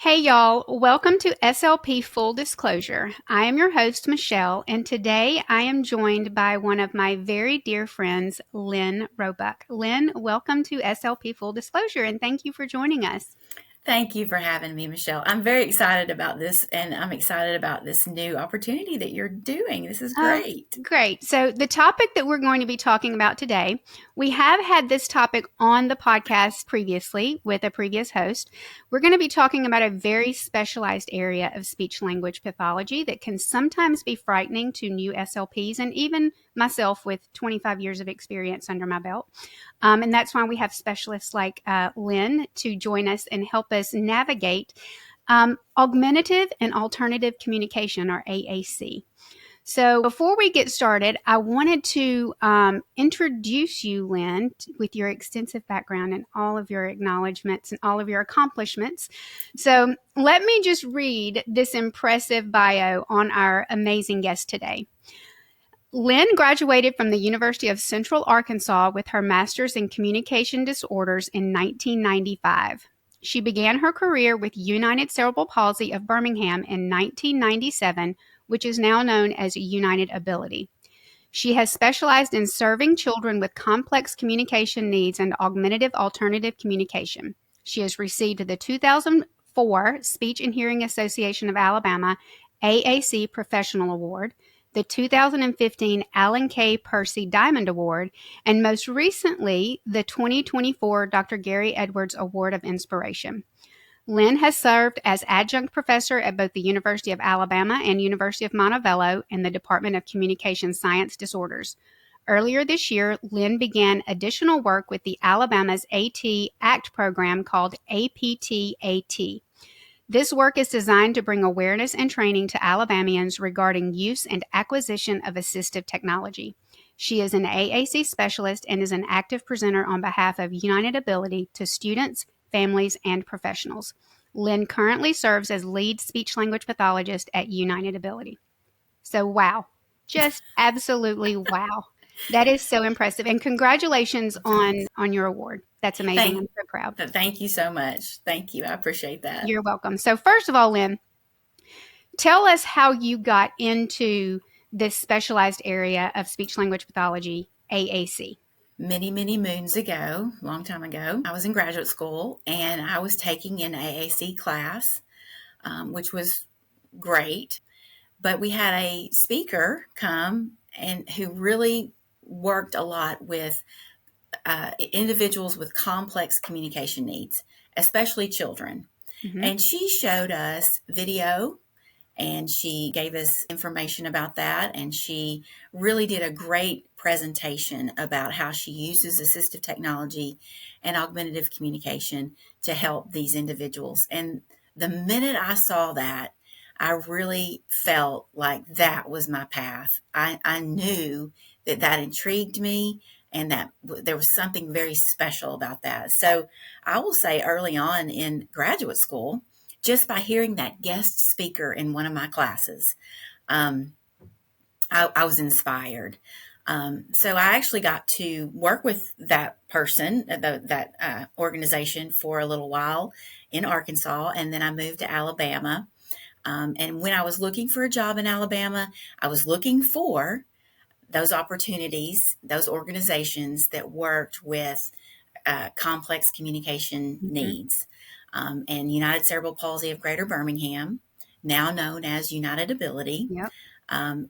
Hey y'all, welcome to SLP Full Disclosure. I am your host, Michelle, and today I am joined by one of my very dear friends, Lynn Roebuck. Lynn, welcome to SLP Full Disclosure, and thank you for joining us. Thank you for having me, Michelle. I'm very excited about this, and I'm excited about this new opportunity that you're doing. This is Oh, great. great. So, the topic that we're going to be talking about today, we have had this topic on the podcast previously with a previous host. We're going to be talking about a very specialized area of speech language pathology that can sometimes be frightening to new SLPs and even myself with 25 years of experience under my belt. And that's why we have specialists like Lynn to join us and help us navigate augmentative and alternative communication, or AAC. So before we get started, I wanted to introduce you, Lynn, with your extensive background and all of your acknowledgments and all of your accomplishments. So let me just read this impressive bio on our amazing guest today. Lynn graduated from the University of Central Arkansas with her master's in communication disorders in 1995. She began her career with United Cerebral Palsy of Birmingham in 1997, which is now known as United Ability. She has specialized in serving children with complex communication needs and augmentative alternative communication. She has received the 2004 Speech and Hearing Association of Alabama AAC Professional Award, the 2015 Alan K. Percy Diamond Award, and most recently, the 2024 Dr. Gary Edwards Award of Inspiration. Lynn has served as adjunct professor at both the University of Alabama and University of Montevallo in the Department of Communication Science Disorders. Earlier this year, Lynn began additional work with the Alabama's AT-ACT program called APT-AT. This work is designed to bring awareness and training to Alabamians regarding use and acquisition of assistive technology. She is an AAC specialist and is an active presenter on behalf of United Ability to students, families, and professionals. Lynn currently serves as lead speech-language pathologist at United Ability. So, wow. Just absolutely wow. That is so impressive. And congratulations on your award. That's amazing. I'm so proud. Thank you so much. Thank you. I appreciate that. You're welcome. So first of all, Lynn, tell us how you got into this specialized area of speech-language pathology, AAC. Many moons ago, long time ago, I was in graduate school and I was taking an AAC class, which was great. But we had a speaker come and who really worked a lot with individuals with complex communication needs, especially children. Mm-hmm. And she showed us video and she gave us information about that. And she really did a great presentation about how she uses assistive technology and augmentative communication to help these individuals. And the minute I saw that, I really felt like that was my path. I knew that intrigued me and that there was something very special about that. So I will say early on in graduate school, just by hearing that guest speaker in one of my classes, I was inspired. So I actually got to work with that person, that organization for a little while in Arkansas, and then I moved to Alabama. And when I was looking for a job in Alabama, I was looking for those opportunities, those organizations that worked with complex communication needs. And United Cerebral Palsy of Greater Birmingham, now known as United Ability, Yep.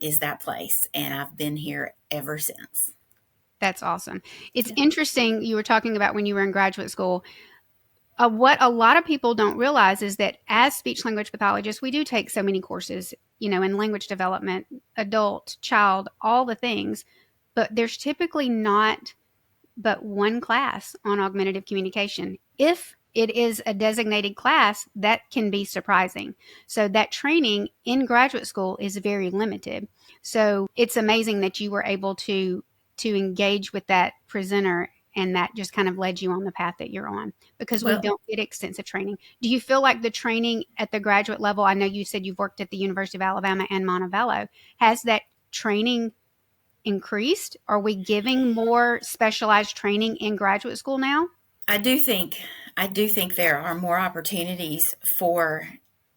Is that place. And I've been here ever since. That's awesome. It's interesting you were talking about when you were in graduate school. What a lot of people don't realize is that as speech-language pathologists, we do take so many courses, in language development, adult, child, all the things, but there's typically not but one class on augmentative communication. If it is a designated class, that can be surprising. So that training in graduate school is very limited. So it's amazing that you were able to engage with that presenter, and that just kind of led you on the path that you're on, because we don't get extensive training. Do you feel like the training at the graduate level, I know you said you've worked at the University of Alabama and Montevallo, has that training increased? Are we giving more specialized training in graduate school now? I do think I do think there are more opportunities for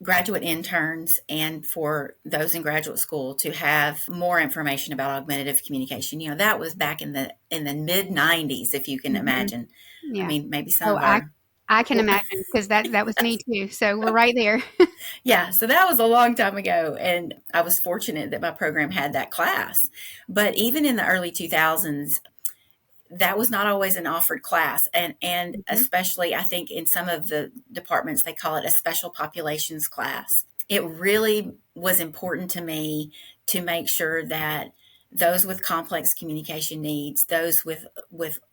graduate interns and for those in graduate school to have more information about augmentative communication. That was back in the mid 90s, if you can Mhm. imagine. I Yeah. mean, maybe some Oh, of our I can imagine, because that was me too. So we're right there. yeah, so that was a long time ago, and I was fortunate that my program had that class. But even in the early 2000s, that was not always an offered class, and Mhm. especially I think in some of the departments they call it a special populations class. It really was important to me to make sure that those with complex communication needs, those with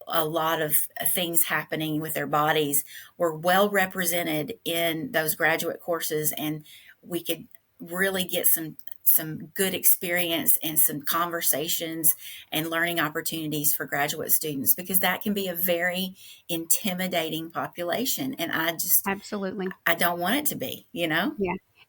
a lot of things happening with their bodies, were well represented in those graduate courses, and we could really get some good experience and some conversations and learning opportunities for graduate students, because that can be a very intimidating population, and Absolutely. I don't want it to be. Yeah.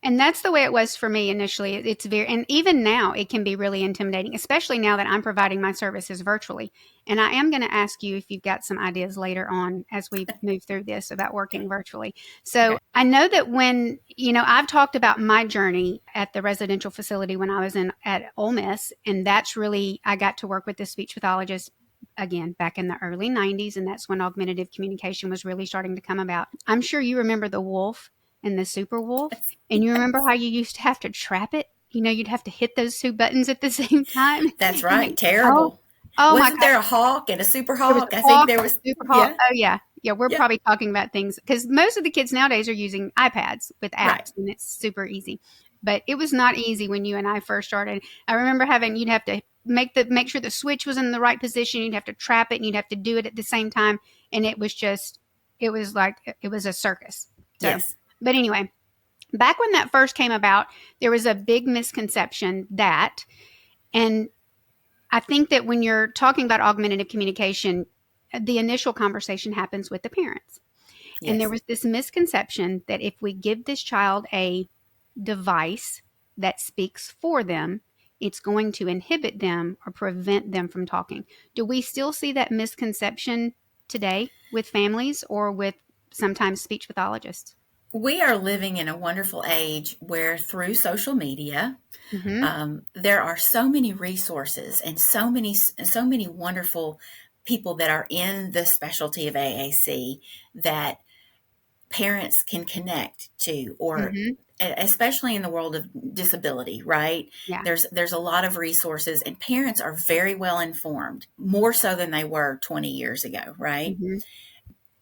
And that's the way it was for me initially. It's very, and even now it can be really intimidating, especially now that I'm providing my services virtually. And I am going to ask you if you've got some ideas later on as we move through this about working Okay. virtually. So Okay. I know that when, I've talked about my journey at the residential facility when I was at Ole Miss, and that's really, I got to work with the speech pathologist again back in the early 90s, and that's when augmentative communication was really starting to come about. I'm sure you remember the wolf and the super wolf, and you remember Yes. how you used to have to trap it. You'd have to hit those two buttons at the same time. That's And right. oh, Terrible. oh my Wasn't there gosh, a hawk and a super there was hawk? I a think hawk there and a was. super hawk. Yeah. Oh yeah, yeah. We're Yeah. probably talking about things because most of the kids nowadays are using iPads with Right. apps, and it's super easy. But it was not easy when you and I first started. I remember you'd have to make sure the switch was in the right position. You'd have to trap it, and you'd have to do it at the same time. And it was like it was a circus. So, Yes. but anyway, back when that first came about, there was a big misconception and I think that when you're talking about augmentative communication, the initial conversation happens with the parents. And there Yes. was this misconception that if we give this child a device that speaks for them, it's going to inhibit them or prevent them from talking. Do we still see that misconception today with families or with sometimes speech pathologists? We are living in a wonderful age where through social media, Mm-hmm. there are so many resources and so many wonderful people that are in the specialty of AAC that parents can connect to, or Mm-hmm. especially in the world of disability, right? Yeah. There's a lot of resources, and parents are very well informed, more so than they were 20 years ago, right? Mm-hmm.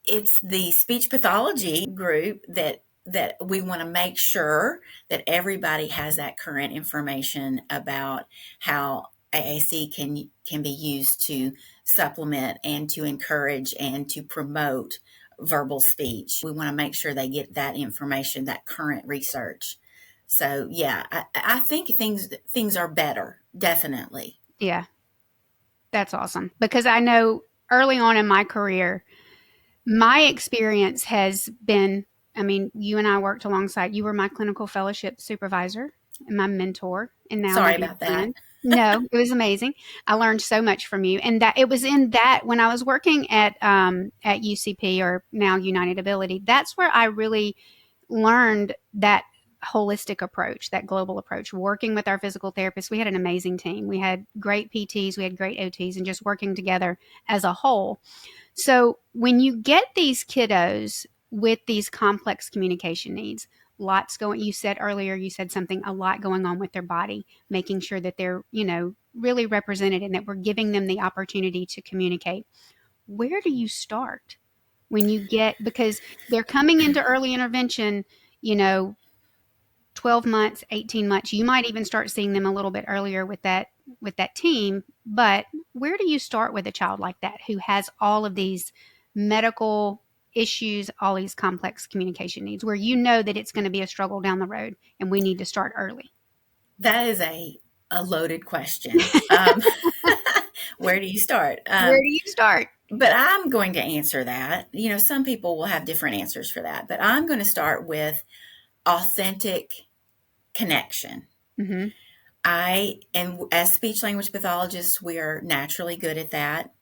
It's the speech pathology group that we want to make sure that everybody has that current information about how AAC can be used to supplement and to encourage and to promote verbal speech. We want to make sure they get that information, that current research. So yeah, I think things are better, definitely. Yeah. That's awesome. Because I know early on in my career, my experience has been, I mean, you and I worked alongside. You were my clinical fellowship supervisor and my mentor, and now my Sorry dear about that. friend. No, it was amazing. I learned so much from you, and that it was in that when I was working at UCP, or now United Ability. That's where I really learned that holistic approach, that global approach, working with our physical therapists. We had an amazing team. We had great PTs, we had great OTs, and just working together as a whole. So when you get these kiddos with these complex communication needs, lots going, you said earlier, you said something, a lot going on with their body, making sure that they're, really represented and that we're giving them the opportunity to communicate. Where do you start when you get, because they're coming into early intervention, you know, 12 months, 18 months. You might even start seeing them a little bit earlier with that team, but where do you start with a child like that who has all of these medical issues, all these complex communication needs, where you know that it's going to be a struggle down the road and we need to start early? That is a loaded question. Where do you start? Where do you start? But I'm going to answer that. Some people will have different answers for that, but I'm going to start with authentic connection. Mm-hmm. And as speech language pathologists, we are naturally good at that.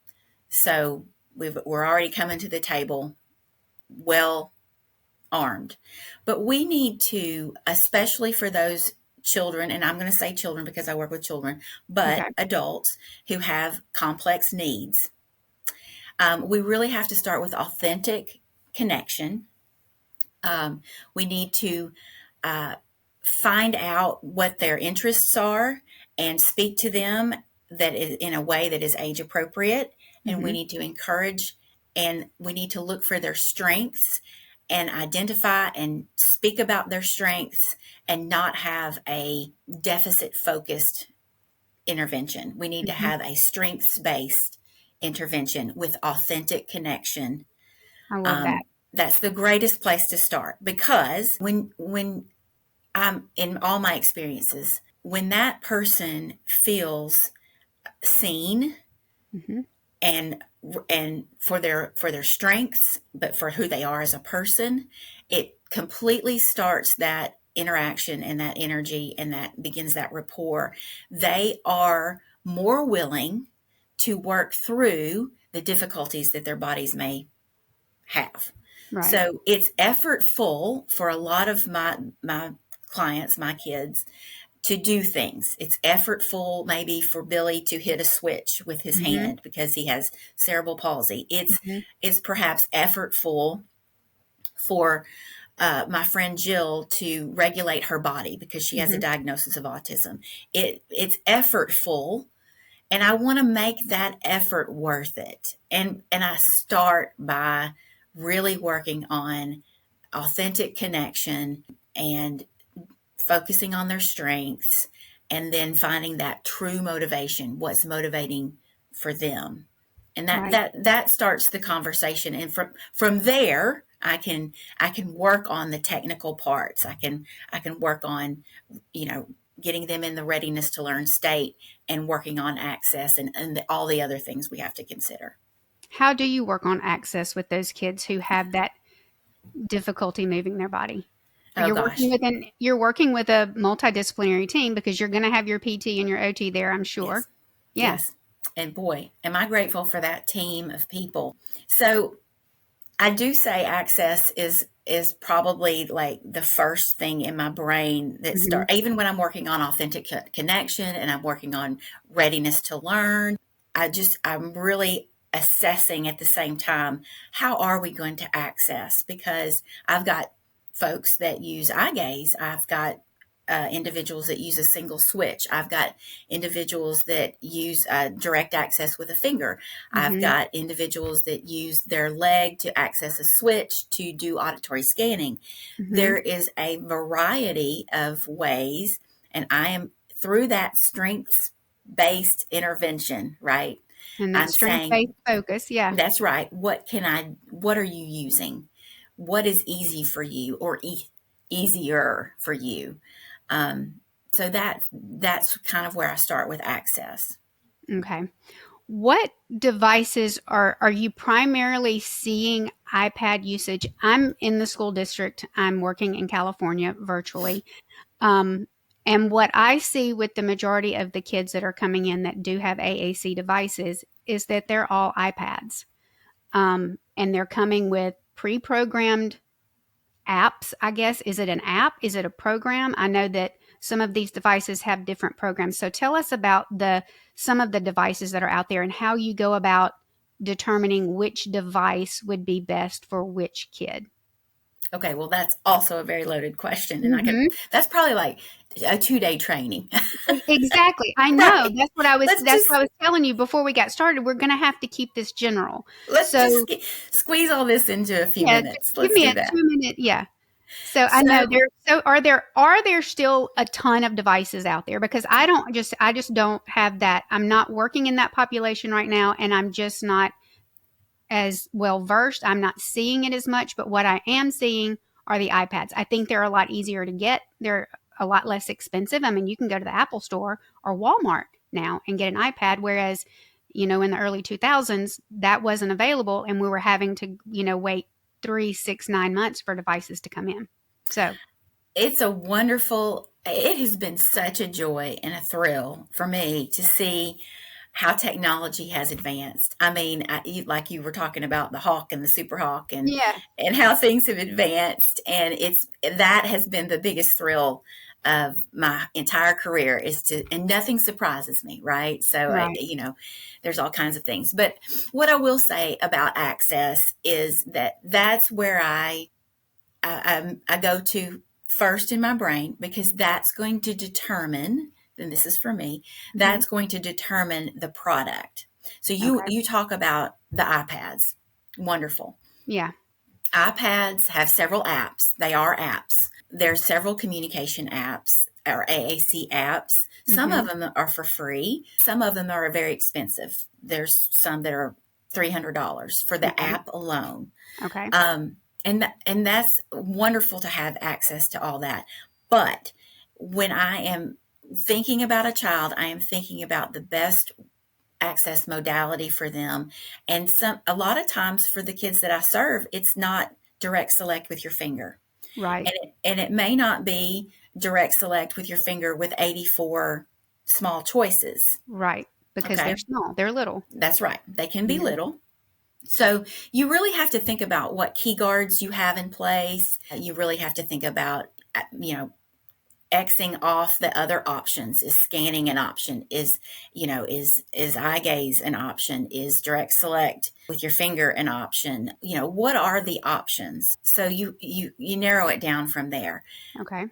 So we're already coming to the table well armed. But we need to, especially for those children, and I'm going to say children because I work with children, but Okay. adults who have complex needs, we really have to start with authentic connection. We need to uh, find out what their interests are and speak to them that is in a way that is age appropriate. And we Mm-hmm. need to encourage, and we need to look for their strengths and identify and speak about their strengths and not have a deficit focused intervention. We need to Mm-hmm. have a strengths based intervention with authentic connection. I love that. um, that's the greatest place to start, because when I'm in all my experiences, when that person feels seen Mm-hmm. and for their strengths, but for who they are as a person, it completely starts that interaction and that energy, and that begins that rapport. They are more willing to work through the difficulties that their bodies may have. Right. So it's effortful for a lot of my clients, my kids, to do things. It's effortful maybe for Billy to hit a switch with his Mm-hmm. hand because he has cerebral palsy. Mm-hmm. It's perhaps effortful for my friend Jill to regulate her body because she has a Mm-hmm. diagnosis of autism. It's effortful, and I want to make that effort worth it. And I start by really working on authentic connection and focusing on their strengths, and then finding that true motivation, what's motivating for them. And that Right. that that starts the conversation, and from there I can work on the technical parts. I can work on, you know, getting them in the readiness to learn state, and working on access, and all the other things we have to consider. How do you work on access with those kids who have that difficulty moving their body? Oh gosh. You're working with a multidisciplinary team because you're going to have your PT and your OT there, I'm Yes. sure. Yeah. Yes. And boy, am I grateful for that team of people. So I do say access is probably like the first thing in my brain that Mm-hmm. start, even when I'm working on authentic connection and I'm working on readiness to learn. I'm really assessing at the same time, how are we going to access? Because I've got folks that use eye gaze. I've got individuals that use a single switch. I've got individuals that use direct access with a finger. I've Mm-hmm. got individuals that use their leg to access a switch to do auditory scanning. Mm-hmm. There is a variety of ways, and I am through that strengths based intervention, right? And that I'm strength saying, based focus. Yeah. that's right. What are you using? What is easy for you, or easier for you? Um, so that's kind of where I start with access. Okay. What devices are you primarily seeing iPad usage? I'm in the school district. I'm working in California virtually. Um, and what I see with the majority of the kids that are coming in that do have AAC devices is that they're all iPads. And they're coming with pre-programmed apps, I guess. Is it an app? Is it a program? I know that some of these devices have different programs. So tell us about the some of the devices that are out there and how you go about determining which device would be best for which kid. Okay, well, that's also a very loaded question, and Hmm. that's probably like a 2 day training. Exactly. I know. Right. Let's That's what just I was telling you before we got started. We're going to have to keep this general. let's just So, squeeze all this into a few yeah, just minutes. give Let's me do a that. 2 minute, yeah. So I know So, are there still a ton of devices out there? Because I just don't have that. I'm not working in that population right now, and I'm just not as well versed. I'm not seeing it as much, but what I am seeing are the iPads. I think they're a lot easier to get. They're a lot less expensive. I mean, you can go to the Apple store or Walmart now and get an iPad, whereas, in the early 2000s, that wasn't available, and we were having to, wait 3, 6, 9 months for devices to come in. So, it has been such a joy and a thrill for me to see how technology has advanced. I mean, like you were talking about the Hawk and the Super Hawk, Yeah. and how things have advanced, and that has been the biggest thrill of my entire career, and nothing surprises me, right? So Right. there's all kinds of things. But what I will say about access is that's where I go to first in my brain, because that's going to determine, and this is for me, Mm-hmm. that's going to determine the product. So Okay. you talk about the iPads. Wonderful. Yeah. iPads have several apps. They are apps. There's several communication apps or AAC apps. Some Mm-hmm. of them are for free. Some of them are very expensive. There's some that are $300 for the Okay. app alone. Okay. And that's wonderful to have access to all that. But when I am thinking about a child, I am thinking about the best access modality for them. And a lot of times for the kids that I serve, it's not direct select with your finger. Right. And it may not be direct select with your finger with 84 small choices. Right. Because they're Okay. small. They're little. That's right. They can be Mm-hmm. little. So you really have to think about what key guards you have in place. You really have to think about, Xing off the other options. Is scanning an option? Is eye gaze an option? Is direct select with your finger an option? What are the options? So you narrow it down from there. Okay.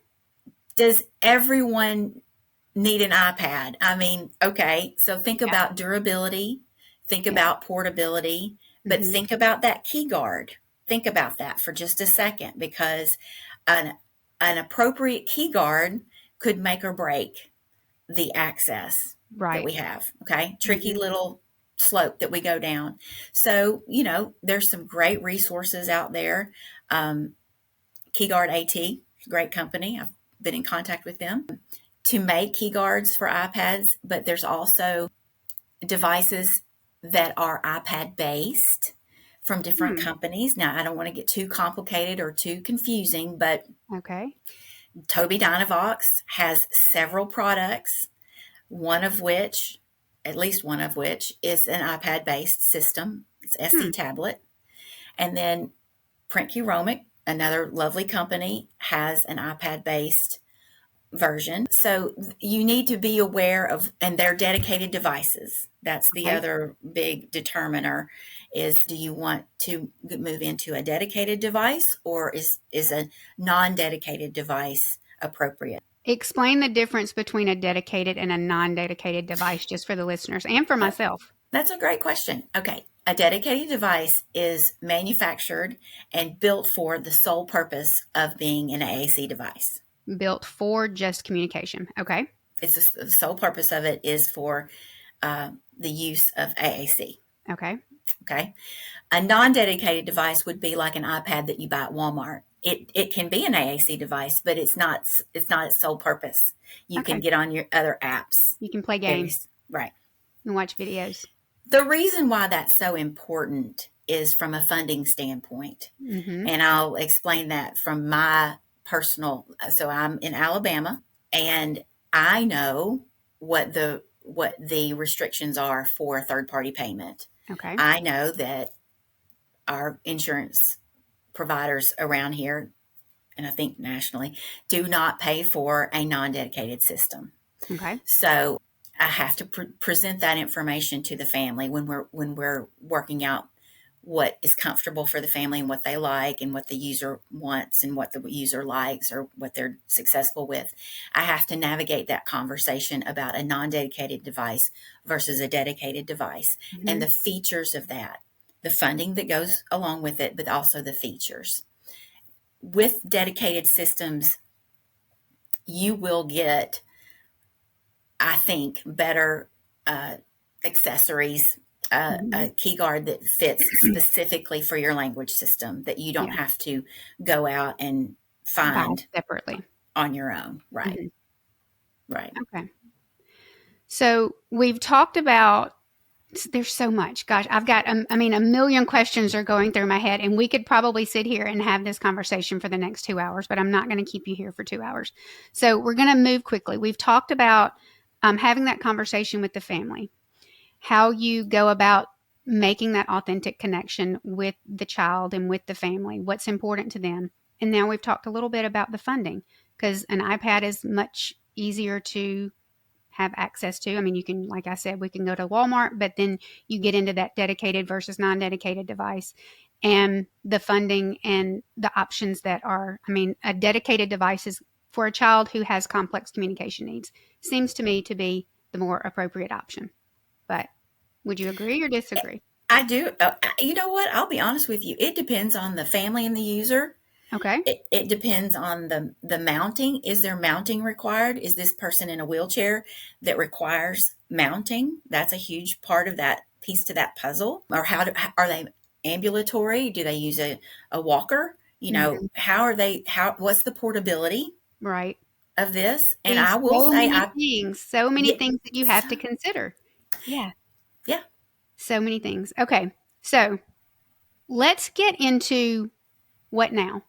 Does everyone need an iPad? I mean, okay, so think Yeah. about durability, think Yeah. about portability, but Mm-hmm. think about that key guard. Think about that for just a second, because an, an appropriate key guard could make or break the access that Right. we have. Okay. Tricky Mm-hmm. little slope that we go down. So, there's some great resources out there. KeyGuard AT, great company. I've been in contact with them to make key guards for iPads, but there's also devices that are iPad based from different Hmm. companies. Now, I don't want to get too complicated or too confusing, but Okay. Tobii Dynavox has several products, one of which, at least one of which, is an iPad based system. It's Hmm. SC tablet. And then Print Romic, another lovely company, has an iPad based version. So you need to be aware of, and they're dedicated devices. That's the Okay. other big determiner, is do you want to move into a dedicated device, or is a non-dedicated device appropriate? Explain the difference between a dedicated and a non-dedicated device, just for the listeners and for Uh, myself. That's a great question. Okay. A dedicated device is manufactured and built for the sole purpose of being an AAC device. Built for just communication. Okay. The sole purpose of it is for the use of AAC. Okay. Okay. A non-dedicated device would be like an iPad that you buy at Walmart. It can be an AAC device, but it's not its sole purpose. You can Okay. get on your other apps. You can play games Right. and watch videos. The reason why that's so important is from a funding standpoint. Mm-hmm. And I'll explain that from my personal. So I'm in Alabama, and I know what the restrictions are for third party payment. Okay. I know that our insurance providers around here, and I think nationally, do not pay for a non-dedicated system. Okay. So I have to present that information to the family when we're working out what is comfortable for the family and what they like and what the user wants and what the user likes or what they're successful with. I have to navigate that conversation about a non-dedicated device versus a dedicated device, Mm-hmm. and the features of that, the funding that goes along with it, but also the features. With dedicated systems, you will get, I think, better accessories, Mm-hmm. a key guard that fits specifically for your language system, that you don't Yeah. have to go out and Buy find separately. on your own. Right. Mm-hmm. Right. Okay. So we've talked about, there's so much. Gosh, I've got, a million questions are going through my head, and we could probably sit here and have this conversation for the next 2 hours, but I'm not going to keep you here for 2 hours. So we're going to move quickly. We've talked about having that conversation with the family. how you go about making that authentic connection with the child and with the family, what's important to them. And now we've talked a little bit about the funding, because an iPad is much easier to have access to. I mean, you can, like I said, we can go to Walmart, but then you get into that dedicated versus non-dedicated device and the funding and the options that are, I mean, a dedicated device is for a child who has complex communication needs, seems to me to be the more appropriate option. But would you agree or disagree? I do. You know what? I'll be honest with you. It depends on the family and the user. Okay. It depends on the mounting. Is there mounting required? Is this person in a wheelchair that requires mounting? That's a huge part of that piece to that puzzle. Or are they ambulatory? Do they use a walker? You know, Mhm. what's the portability Right. of this? And These I will say, so many yeah, things that you so, have to consider. Yeah. yeah, So many things. Okay. So let's get into what now?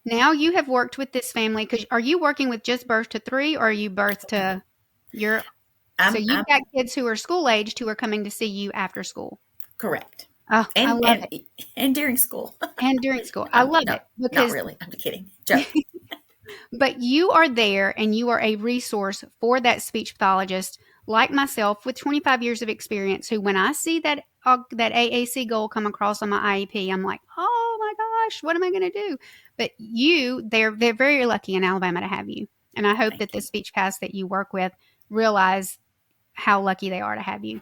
Now you have worked with this family, because are you working with just birth to 3, or are you birth to your, so you've I'm got kids who are school aged who are coming to see you after school. correct. Oh, I And love and it. and during school. And during school. I love No, it not because, really. I'm kidding. Joke. but you are there and you are a resource for that speech pathologist like myself with 25 years of experience, who, when I see that AAC goal come across on my IEP, I'm like, oh my gosh, what am I going to do? But they're very lucky in Alabama to have you. And I hope that Thank the you. speech paths that you work with realize how lucky they are to have you.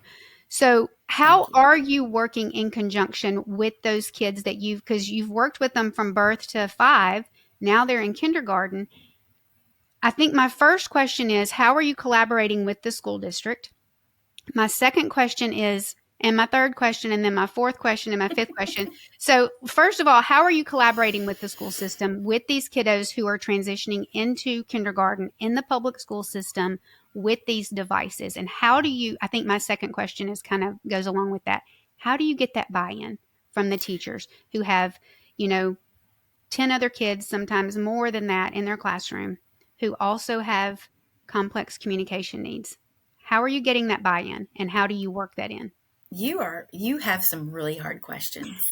So, how Thank you. are you working in conjunction with those kids that because you've worked with them from birth to 5, now they're in kindergarten. I think my first question is, how are you collaborating with the school district? My second question is, and my third question, and then my fourth question, and my fifth question. So, first of all, how are you collaborating with the school system with these kiddos who are transitioning into kindergarten in the public school system with these devices? And how do you, I think my second question is kind of goes along with that. How do you get that buy in from the teachers who have, you know, 10 other kids, sometimes more than that, in their classroom who also have complex communication needs? How are you getting that buy in, and how do you work that in? You have some really hard questions,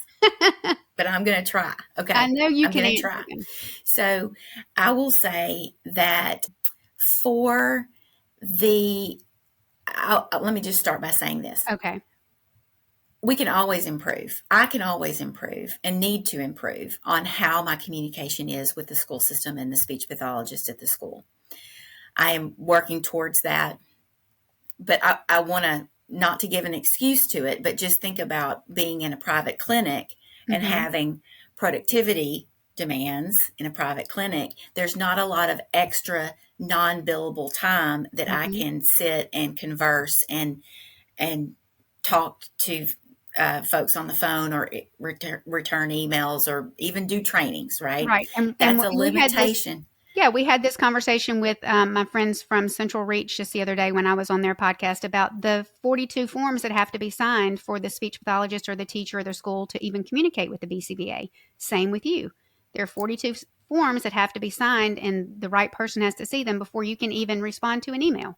but I'm going to try. I Okay. know you I'm can going to answer try. them. So I will say that for let me just start by saying this. Okay. We can always improve. I can always improve and need to improve on how my communication is with the school system and the speech pathologist at the school. I am working towards that, but I want to not to give an excuse to it, but just think about being in a private clinic and Mm-hmm. having productivity demands in a private clinic. There's not a lot of extra non-billable time that I Mm-hmm. can sit and converse and talk to folks on the phone, or return emails, or even do trainings, right? Right. And That's a we had this, limitation. yeah, we had this conversation with my friends from Central Reach just the other day when I was on their podcast about the 42 forms that have to be signed for the speech pathologist or the teacher or the school to even communicate with the BCBA. Same with you. There are 42 forms that have to be signed, and the right person has to see them before you can even respond to an email.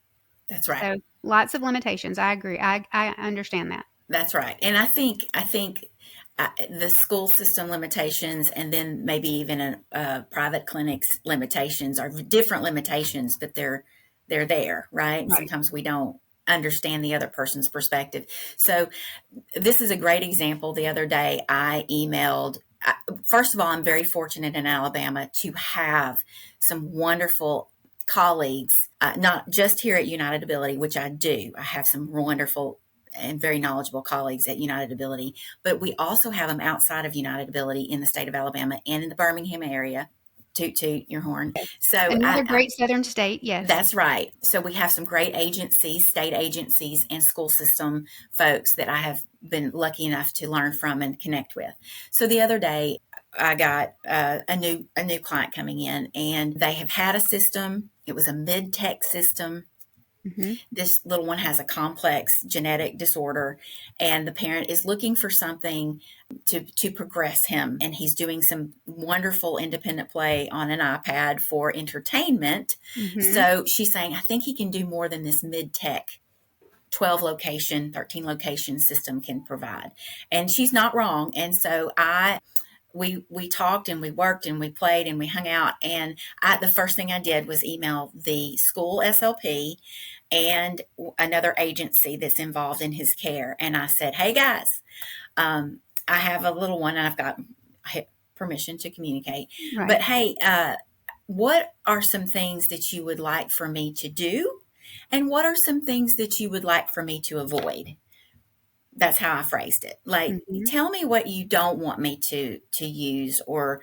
That's right. So lots of limitations. I agree. I understand that. That's right. And I think the school system limitations, and then maybe even a private clinic's limitations, are different limitations, but they're there, right? And Right. sometimes we don't understand the other person's perspective. So this is a great example. The other day, I emailed. First of all, I'm very fortunate in Alabama to have some wonderful colleagues, not just here at United Ability, which I do. I have some wonderful and very knowledgeable colleagues at United Ability, but we also have them outside of United Ability in the state of Alabama and in the Birmingham area. Toot toot your horn. So Another great southern state. Yes. that's right. So we have some great agencies, state agencies, and school system folks that I have been lucky enough to learn from and connect with. So the other day, I got a new client coming in, and they have had a system. It was a mid-tech system. Mm-hmm. This little one has a complex genetic disorder, and the parent is looking for something to progress him, and he's doing some wonderful independent play on an iPad for entertainment. Mm-hmm. So she's saying, I think he can do more than this mid-tech 12 location, 13 location system can provide. And she's not wrong. And so we talked and we worked and we played and we hung out. And the first thing I did was email the school SLP and another agency that's involved in his care. And I said, hey guys, I have a little one and I've got permission to communicate. Right. But hey, what are some things that you would like for me to do? And what are some things that you would like for me to avoid? That's how I phrased it. Like, tell me what you don't want me to use, or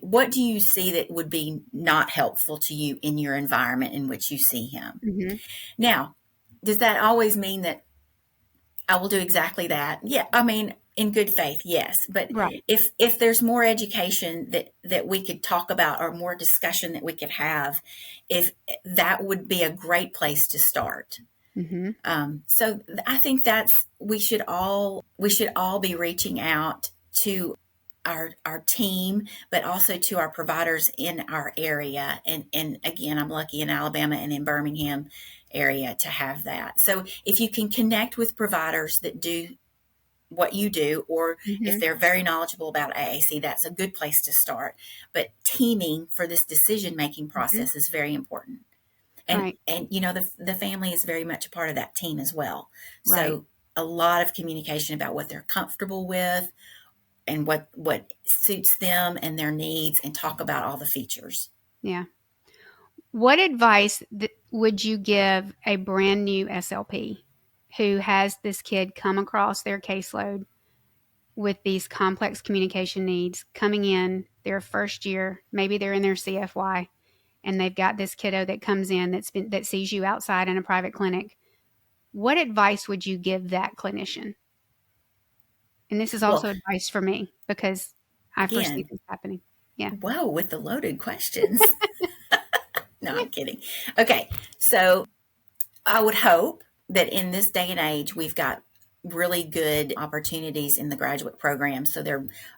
what do you see that would be not helpful to you in your environment in which you see him? Now, does that always mean that I will do exactly that? Yeah. I mean, in good faith, yes. But right. if there's more education that we could talk about, or more discussion that we could have, if that would be a great place to start. So I think we should all be reaching out to our team, but also to our providers in our area. And again, I'm lucky in Alabama and in Birmingham area to have that. So if you can connect with providers that do what you do, or if they're very knowledgeable about AAC, that's a good place to start. But teaming for this decision-making process is very important. And, and you know, the family is very much a part of that team as well. So a lot of communication about what they're comfortable with and what suits them and their needs, and talk about all the features. Yeah. What advice would you give a brand new SLP who has this kid come across their caseload with these complex communication needs, coming in their first year, maybe they're in their CFY, and they've got this kiddo that comes in that sees you outside in a private clinic? What advice would you give that clinician? And this is also advice for me, because I foresee this happening. Yeah. Whoa, with the loaded questions. No, I'm kidding. Okay. So I would hope that in this day and age, we've got really good opportunities in the graduate program. So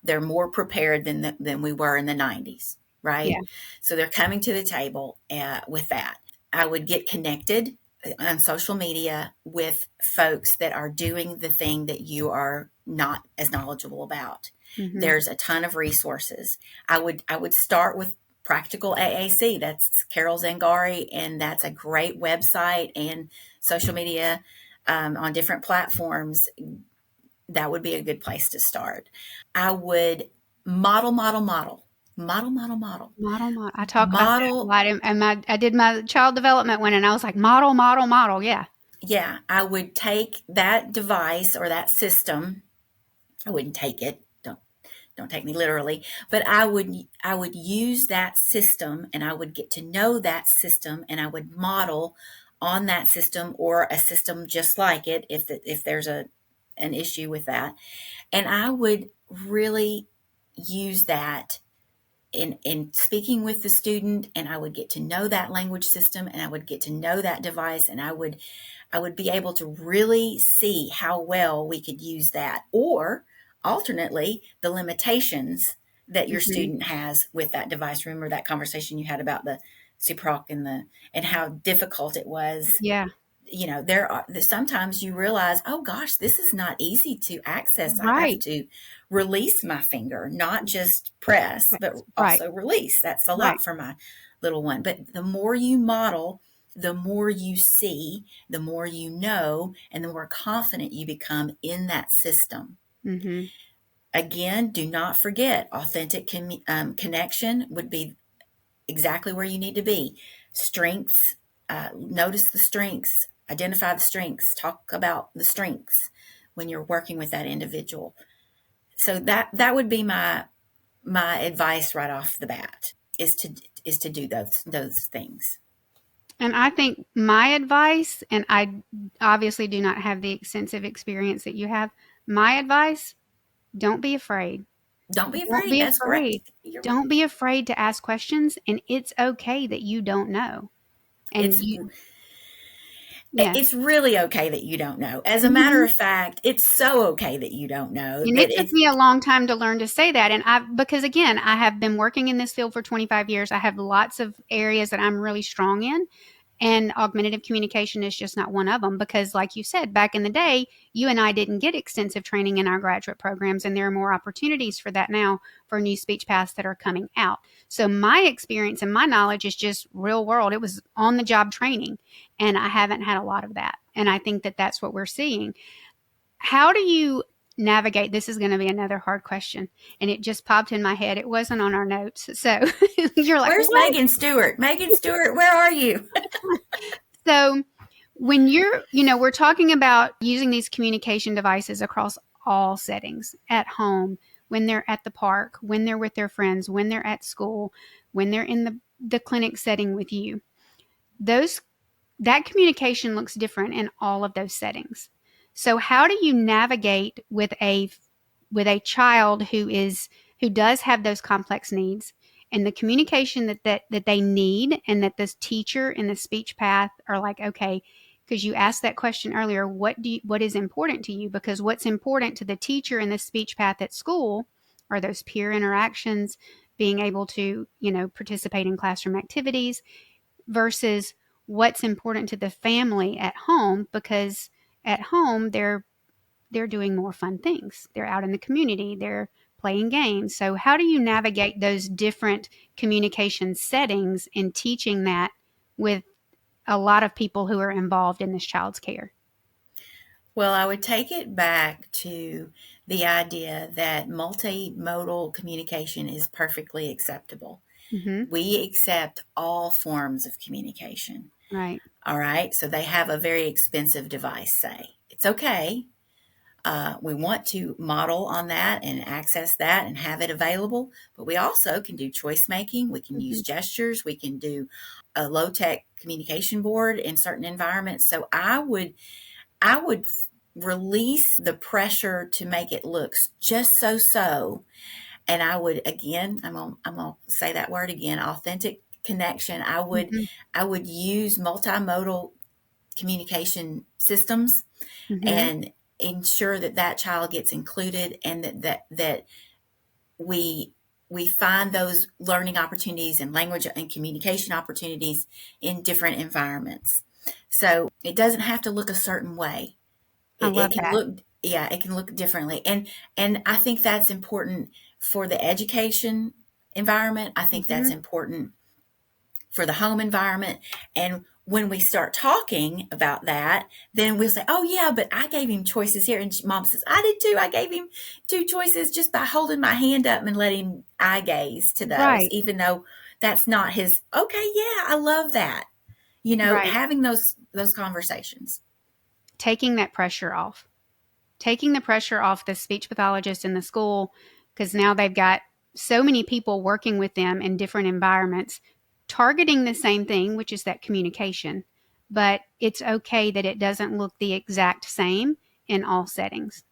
they're more prepared than we were in the 90s, right? Yeah. So they're coming to the table with that. I would get connected on social media with folks that are doing the thing that you are not as knowledgeable about. There's a ton of resources. I would start with Practical AAC. That's Carol Zangari, and that's a great website and social media on different platforms. That would be a good place to start. I would model. I talk about that a lot. And I did my child development one, and I was like, model. Yeah. Yeah. I would take that device or that system. I wouldn't take it. Don't take me literally, but I would use that system, and I would get to know that system, and I would model on that system, or a system just like it if there's an issue with that. And I would really use that in speaking with the student, and I would get to know that language system, and I would get to know that device, and I would be able to really see how well we could use that, or alternately, the limitations that your student has with that device. Remember that conversation you had about the CPROC and how difficult it was. Yeah. You know, sometimes you realize, oh gosh, this is not easy to access. Right. I have to release my finger, not just press, but also release. That's a lot for my little one. But the more you model, the more you see, the more you know, and the more confident you become in that system. Again, do not forget, authentic connection would be exactly where you need to be. Strengths, notice the strengths, identify the strengths, talk about the strengths when you're working with that individual. So that would be my advice right off the bat, is to do those things. And I think my advice, and I obviously do not have the extensive experience that you have, my advice: don't be afraid. Don't be afraid. That's great. Don't be afraid to ask questions, and it's okay that you don't know. And it's really okay that you don't know. As a matter of fact, it's so okay that you don't know. And it took me a long time to learn to say that. And because again, I have been working in this field for 25 years. I have lots of areas that I'm really strong in. And augmentative communication is just not one of them because, like you said, back in the day, you and I didn't get extensive training in our graduate programs, and there are more opportunities for that now for new speech paths that are coming out. So my experience and my knowledge is just real world. It was on the job training, and I haven't had a lot of that. And I think that that's what we're seeing. How do you navigate? This is going to be another hard question, and it just popped in my head. It wasn't on our notes. So you're like, where's what? Megan Stewart? Megan Stewart, where are you? So when we're talking about using these communication devices across all settings, at home, when they're at the park, when they're with their friends, when they're at school, when they're in the clinic setting with you, that communication looks different in all of those settings. So how do you navigate with a child who does have those complex needs, and the communication that they need, and that this teacher and the speech path are like, okay, because you asked that question earlier, what is important to you? Because what's important to the teacher and the speech path at school are those peer interactions, being able to, participate in classroom activities, versus what's important to the family at home, because at home they're doing more fun things. They're out in the community, they're playing games. So how do you navigate those different communication settings in teaching that with a lot of people who are involved in this child's care? Well, I would take it back to the idea that multimodal communication is perfectly acceptable. Mm-hmm. We accept all forms of communication. Right. All right. So they have a very expensive device, say. It's okay. We want to model on that and access that and have it available, but we also can do choice making. We can use gestures. We can do a low tech communication board in certain environments. So I would release the pressure to make it look just so. And I would, again, I'm gonna say that word again, authentic connection. I would use multimodal communication systems Mm-hmm. and ensure that child gets included, and that we find those learning opportunities and language and communication opportunities in different environments. So it doesn't have to look a certain way. I It love can that. look, yeah, it can look differently. And I think that's important for the education environment. I think that's Mm-hmm. important for the home environment. And when we start talking about that, then we'll say, oh, yeah, but I gave him choices here. And mom says, I did too. I gave him two choices just by holding my hand up and letting him eye gaze to those, Right. even though that's not his. Okay, yeah, I love that. Right. Having those conversations. Taking that pressure off. Taking the pressure off the speech pathologist in the school, because now they've got so many people working with them in different environments, targeting the same thing, which is that communication. But it's okay that it doesn't look the exact same in all settings.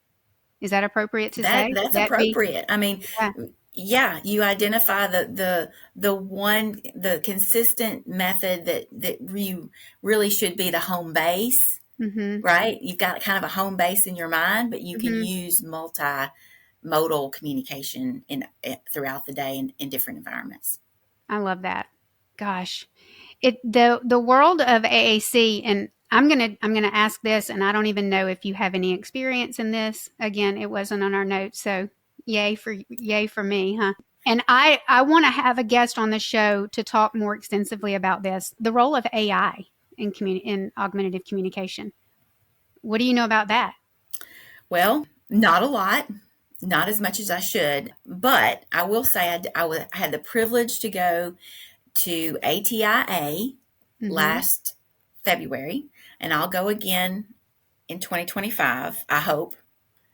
Is that appropriate to say? Would That's that be? appropriate. I mean, Yeah. yeah, you identify the consistent method that you really should be the home base, Mm-hmm. right? You've got kind of a home base in your mind, but you can Mm-hmm. use multimodal communication throughout the day in different environments. I love that. Gosh, the world of AAC, and I'm gonna ask this, and I don't even know if you have any experience in this. Again, it wasn't on our notes, so yay for me, huh? And I want to have a guest on the show to talk more extensively about this, the role of AI in augmentative communication. What do you know about that? Well, not a lot, not as much as I should, but I will say I had the privilege to go to ATIA Mm-hmm. last February, and I'll go again in 2025. I hope.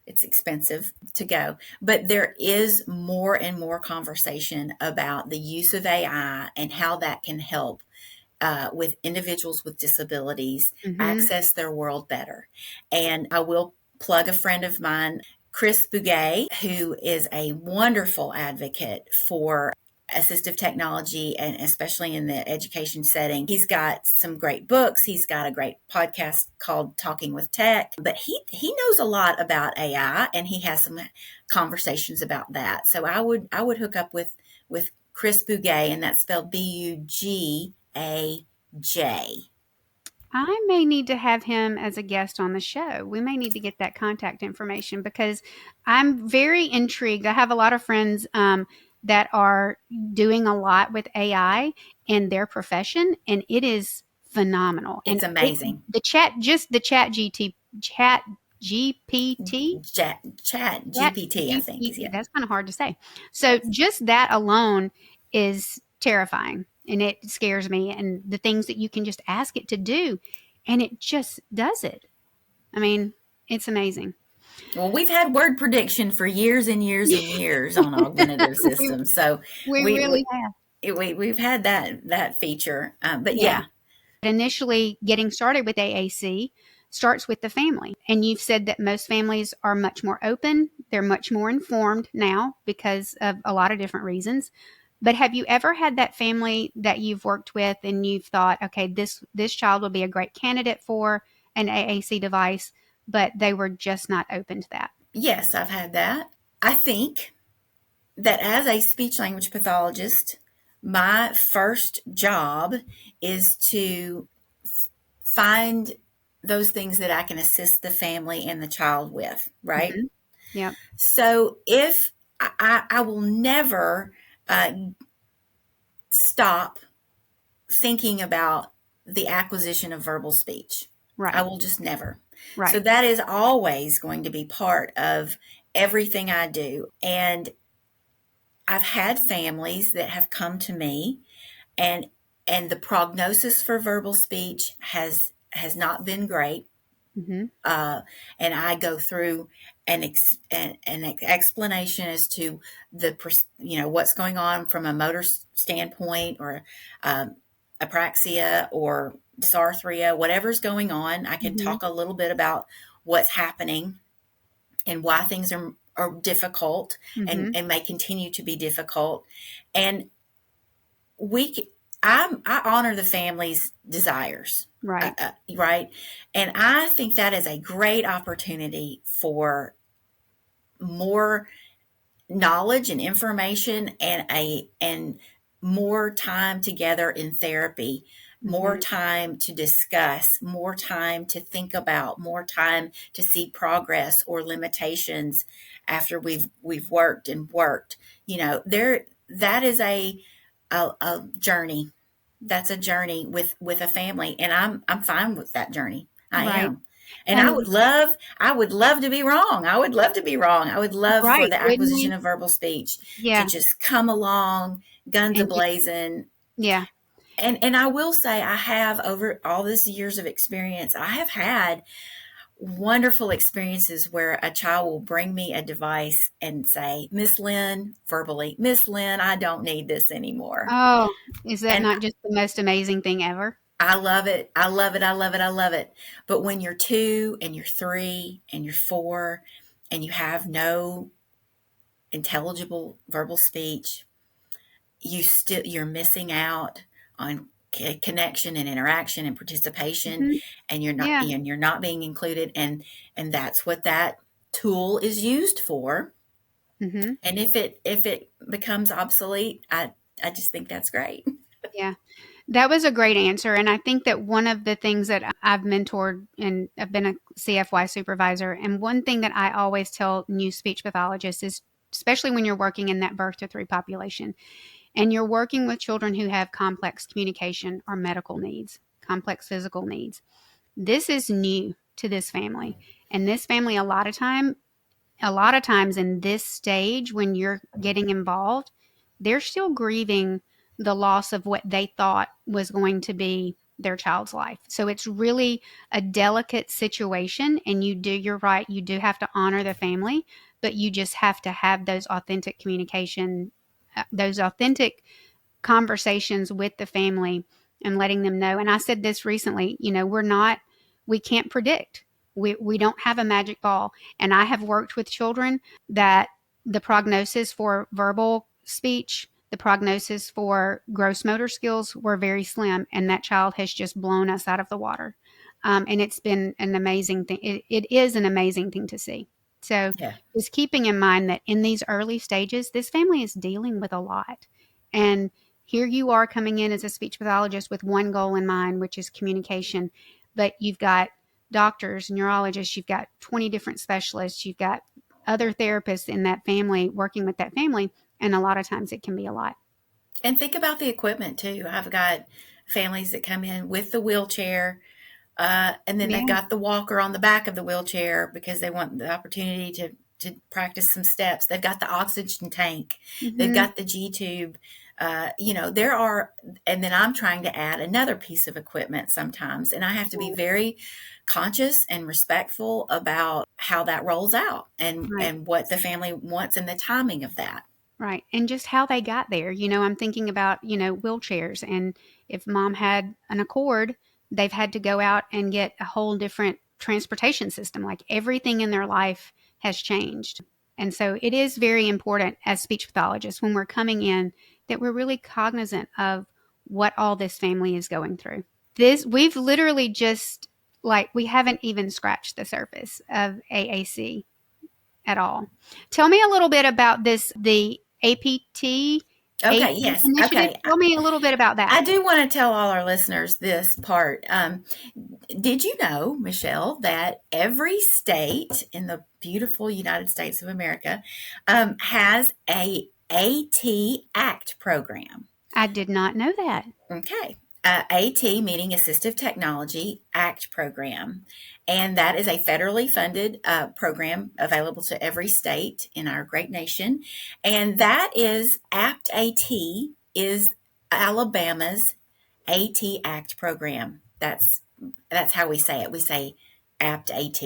It's expensive to go, but there is more and more conversation about the use of AI and how that can help with individuals with disabilities Mm-hmm. access their world better. And I will plug a friend of mine, Chris Bouguet, who is a wonderful advocate for assistive technology, and especially in the education setting. He's got some great books. He's got a great podcast called Talking with Tech, but he knows a lot about AI, and he has some conversations about that. So I would hook up with Chris Bouguet, and that's spelled Bujaj. I may need to have him as a guest on the show. We may need to get that contact information because I'm very intrigued. I have a lot of friends that are doing a lot with AI in their profession, and it is phenomenal. It's And amazing. the chat GPT, Chat chat GPT, I think is, GPT. yeah. That's kind of hard to say. So Yes. just that alone is terrifying, and it scares me. And the things that you can just ask it to do, and it just does it. I mean, it's amazing. Well, we've had word prediction for years and years and years on augmentative we, systems, so we we, really have. we've had that feature. But Yeah. yeah, Initially, getting started with AAC starts with the family. And you've said that most families are much more open. They're much more informed now because of a lot of different reasons. But have you ever had that family that you've worked with and you've thought, okay, this child will be a great candidate for an AAC device, but they were just not open to that? yes, I've had that. I think that as a speech language pathologist, my first job is to find those things that I can assist the family and the child with, right? Mm-hmm. Yep. So if I will never uh, stop thinking about the acquisition of verbal speech. I Right. will just never. So Right. that is always going to be part of everything I do. And I've had families that have come to me and the prognosis for verbal speech has not been great. Mm-hmm. Uh, and I go through an explanation as to what's going on from a motor standpoint, or um, apraxia or dysarthria, whatever's going on. I can Mm-hmm. talk a little bit about what's happening and why things are difficult, Mm-hmm. and may continue to be difficult. And I honor the family's desires, Right. right? And I think that is a great opportunity for more knowledge and information, and more time together in therapy, more Mm-hmm. time to discuss, more time to think about, more time to see progress or limitations after we've worked and worked. There that is a journey. That's a journey with a family, and I'm fine with that journey. I Right. am. And And I would love to be wrong. I would love to be wrong. I would love for right, the wouldn't acquisition we? of verbal speech to Yeah. just come along, guns a And just blazing. yeah. And I will say, I have, over all this years of experience, I have had wonderful experiences where a child will bring me a device and say, Miss Lynn, verbally, Miss Lynn, I don't need this anymore. Oh, is that And not just the most amazing thing ever? I love it. I love it. I love it. I love it. But when you're 2 and you're 3 and you're 4 and you have no intelligible verbal speech, you're missing out on connection and interaction and participation, Mhm. Yeah. and you're not being included, and that's what that tool is used for. Mhm. And if it becomes obsolete, I just think that's great. Yeah. That was a great answer, and I think that one of the things that I've mentored, and I've been a CFY supervisor, and one thing that I always tell new speech pathologists is, especially when you're working in that birth to 3 population, and you're working with children who have complex communication or medical needs, complex physical needs. This is new to this family, and this family a lot of times in this stage when you're getting involved, they're still grieving the loss of what they thought was going to be their child's life. So it's really a delicate situation, and you're right, you do have to honor the family, but you just have to have those authentic communication, those authentic conversations with the family, and letting them know. And I said this recently, we can't predict. We don't have a magic ball. And I have worked with children that the prognosis for verbal speech, the prognosis for gross motor skills were very slim, and that child has just blown us out of the water. And it's been an amazing thing. It is an amazing thing to see. So Yeah. just keeping in mind that in these early stages, this family is dealing with a lot. And here you are coming in as a speech pathologist with one goal in mind, which is communication. but you've got doctors, neurologists, you've got 20 different specialists, you've got other therapists in that family working with that family, and a lot of times it can be a lot. And think about the equipment too. I've got families that come in with the wheelchair, and then they've got the walker on the back of the wheelchair because they want the opportunity to practice some steps. They've got the oxygen tank. They've got the G tube. There are, and then I'm trying to add another piece of equipment sometimes, and I have to be very conscious and respectful about how that rolls out and what the family wants and the timing of that. Right. And just how they got there. I'm thinking about, wheelchairs. And if mom had an Accord, they've had to go out and get a whole different transportation system. Like everything in their life has changed. And so it is very important as speech pathologists when we're coming in that we're really cognizant of what all this family is going through. We've literally just we haven't even scratched the surface of AAC at all. Tell me a little bit about the APT. Okay, yes. Initiative. Okay. Tell me a little bit about that. I do want to tell all our listeners this part. Did you know, Michelle, that every state in the beautiful United States of America has a AT ACT program? I did not know that. Okay. AT meaning Assistive Technology ACT program. And that is a federally funded program available to every state in our great nation. And that is APT is Alabama's AT ACT program. That's how we say it. We say APT.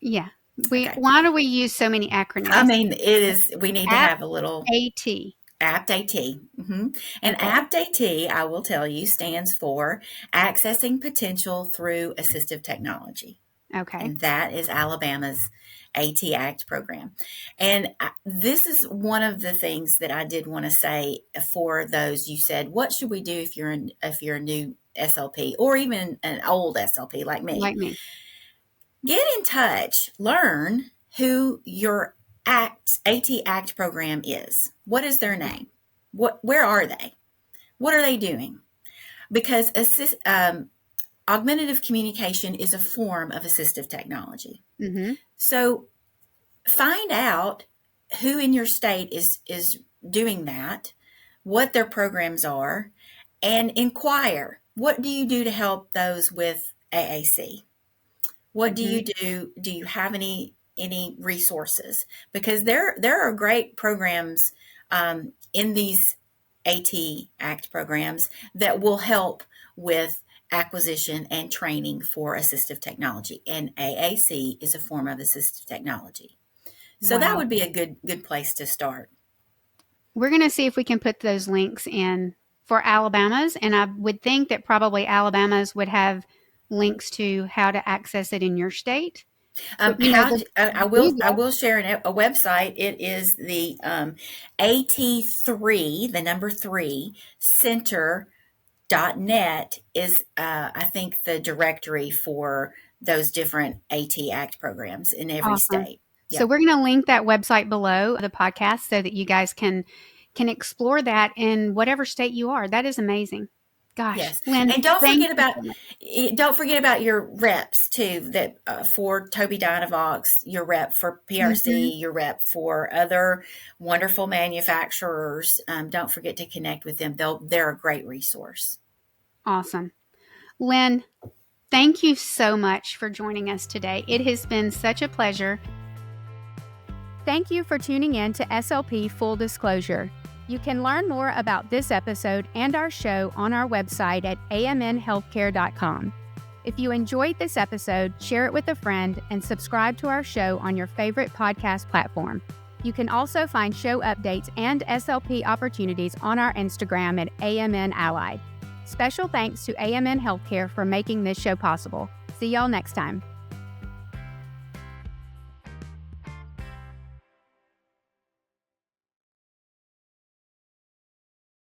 Yeah. Why do we use so many acronyms? I mean, we need to have a little AT. APT. Mm-hmm. And APT, I will tell you, stands for Accessing Potential Through Assistive Technology. Okay. And that is Alabama's AT ACT program. And this is one of the things that I did want to say for those. You said, what should we do if you're a new SLP or even an old SLP like me? Like me. Get in touch. Learn who your AT ACT program is. What is their name? Where are they? What are they doing? Because augmentative communication is a form of assistive technology. Mm-hmm. So find out who in your state is doing that, what their programs are, and inquire. What do you do to help those with AAC? What do you do? Do you have any resources? Because there are great programs in these AT ACT programs that will help with acquisition and training for assistive technology. And AAC is a form of assistive technology. So that would be a good place to start. We're going to see if we can put those links in for Alabama's. And I would think that probably Alabama's would have links to how to access it in your state. I will share a website. It is the AT3, the number 3, center.net is, I think, the directory for those different AT ACT programs in every state. Yep. So we're going to link that website below the podcast so that you guys can explore that in whatever state you are. That is amazing. Gosh, yes. Lynn, and don't forget about your reps too. That for Tobii Dynavox, your rep for PRC, your rep for other wonderful manufacturers. Don't forget to connect with them. They're a great resource. Awesome, Lynn. Thank you so much for joining us today. It has been such a pleasure. Thank you for tuning in to SLP Full Disclosure. You can learn more about this episode and our show on our website at amnhealthcare.com. If you enjoyed this episode, share it with a friend and subscribe to our show on your favorite podcast platform. You can also find show updates and SLP opportunities on our Instagram at AMN Allied. Special thanks to AMN Healthcare for making this show possible. See y'all next time.